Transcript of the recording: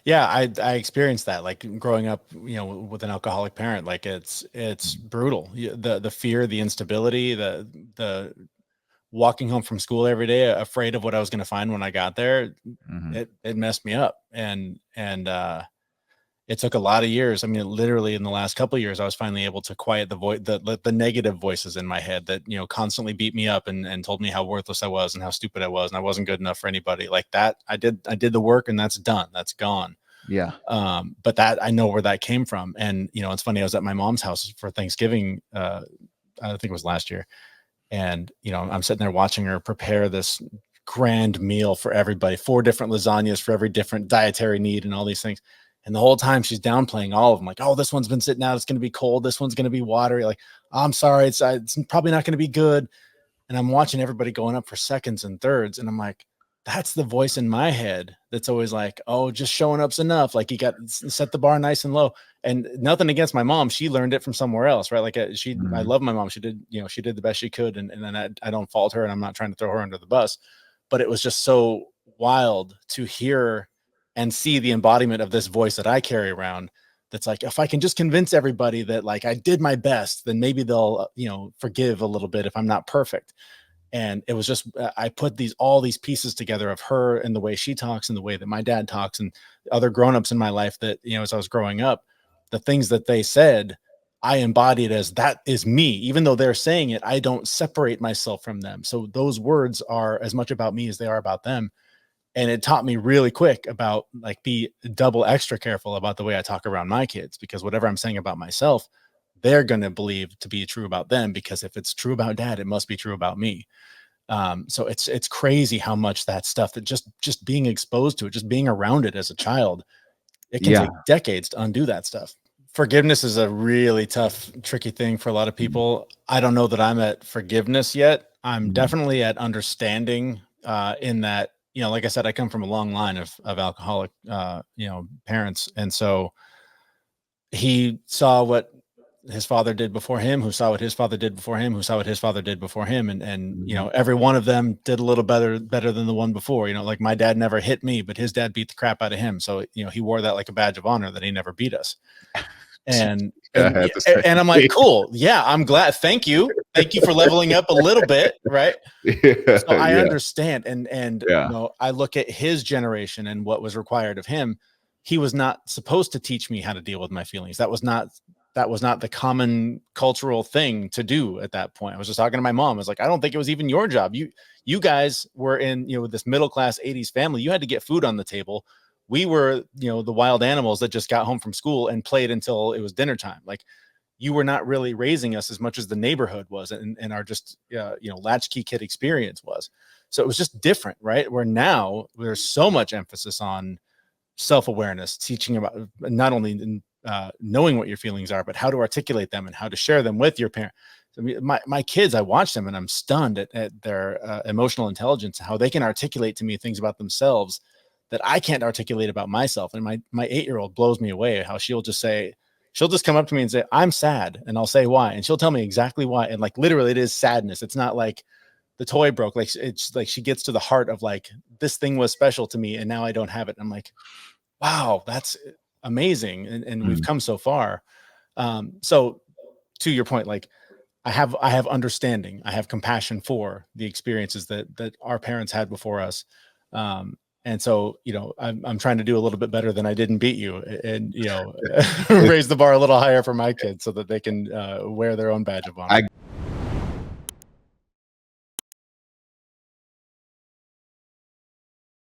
Yeah, I experienced that, like growing up, with an alcoholic parent. Like it's brutal. The fear, the instability, the walking home from school every day, afraid of what I was going to find when I got there. Mm-hmm. It messed me up, and it took a lot of years. I mean, literally in the last couple of years, I was finally able to quiet the negative voices in my head that, constantly beat me up and told me how worthless I was and how stupid I was and I wasn't good enough for anybody like that. I did the work, and that's done. That's gone. Yeah. But that, I know where that came from. And, it's funny. I was at my mom's house for Thanksgiving. I think it was last year. And, I'm sitting there watching her prepare this grand meal for everybody, 4 different lasagnas for every different dietary need and all these things. And the whole time she's downplaying all of them. Like, oh, this one's been sitting out. It's going to be cold. This one's going to be watery. Like, oh, I'm sorry. It's probably not going to be good. And I'm watching everybody going up for seconds and thirds. And I'm like, that's the voice in my head that's always like, oh, just showing up's enough. Like, you got set the bar nice and low. And nothing against my mom. She learned it from somewhere else, right? Like I love my mom. She did the best she could. And then I don't fault her, and I'm not trying to throw her under the bus, but it was just so wild to hear and see the embodiment of this voice that I carry around. That's like, if I can just convince everybody that like I did my best, then maybe they'll, forgive a little bit if I'm not perfect. And it was just, I put all these pieces together of her and the way she talks and the way that my dad talks and other grownups in my life that, as I was growing up, the things that they said, I embodied as that is me. Even though they're saying it, I don't separate myself from them. So those words are as much about me as they are about them. And it taught me really quick about like, be double extra careful about the way I talk around my kids, because whatever I'm saying about myself, they're going to believe to be true about them, because if it's true about dad, it must be true about me. So it's crazy how much that stuff, that just being exposed to it, just being around it as a child, it can take decades to undo that stuff. Forgiveness is a really tough, tricky thing for a lot of people. I don't know that I'm at forgiveness yet. I'm definitely at understanding, in that, like I said, I come from a long line of alcoholic, parents. And so he saw what his father did before him, who saw what his father did before him, who saw what his father did before him. And every one of them did a little better than the one before. Like my dad never hit me, but his dad beat the crap out of him. So, he wore that like a badge of honor, that he never beat us. And I'm like, cool. Yeah, I'm glad. Thank you for leveling up a little bit. Right. So I understand. And I look at his generation and what was required of him. He was not supposed to teach me how to deal with my feelings. That was not the common cultural thing to do at that point. I was just talking to my mom. I was like, I don't think it was even your job. You guys were in, this middle-class 80s family. You had to get food on the table. We were, the wild animals that just got home from school and played until it was dinner time. Like, you were not really raising us as much as the neighborhood was, and our just, latchkey kid experience was. So it was just different, right? Where now there's so much emphasis on self-awareness, teaching about not only knowing what your feelings are, but how to articulate them and how to share them with your parent. I mean, my kids, I watch them and I'm stunned at their emotional intelligence, how they can articulate to me things about themselves that I can't articulate about myself. And my 8-year-old blows me away, how she'll just come up to me and say, I'm sad. And I'll say why. And she'll tell me exactly why. And like, literally it is sadness. It's not like the toy broke. Like, it's like she gets to the heart of like, this thing was special to me and now I don't have it. And I'm like, wow, that's amazing. And we've come so far. So to your point, like I have understanding, I have compassion for the experiences that our parents had before us. And so, I'm trying to do a little bit better than I didn't beat you, and, raise the bar a little higher for my kids so that they can wear their own badge of honor.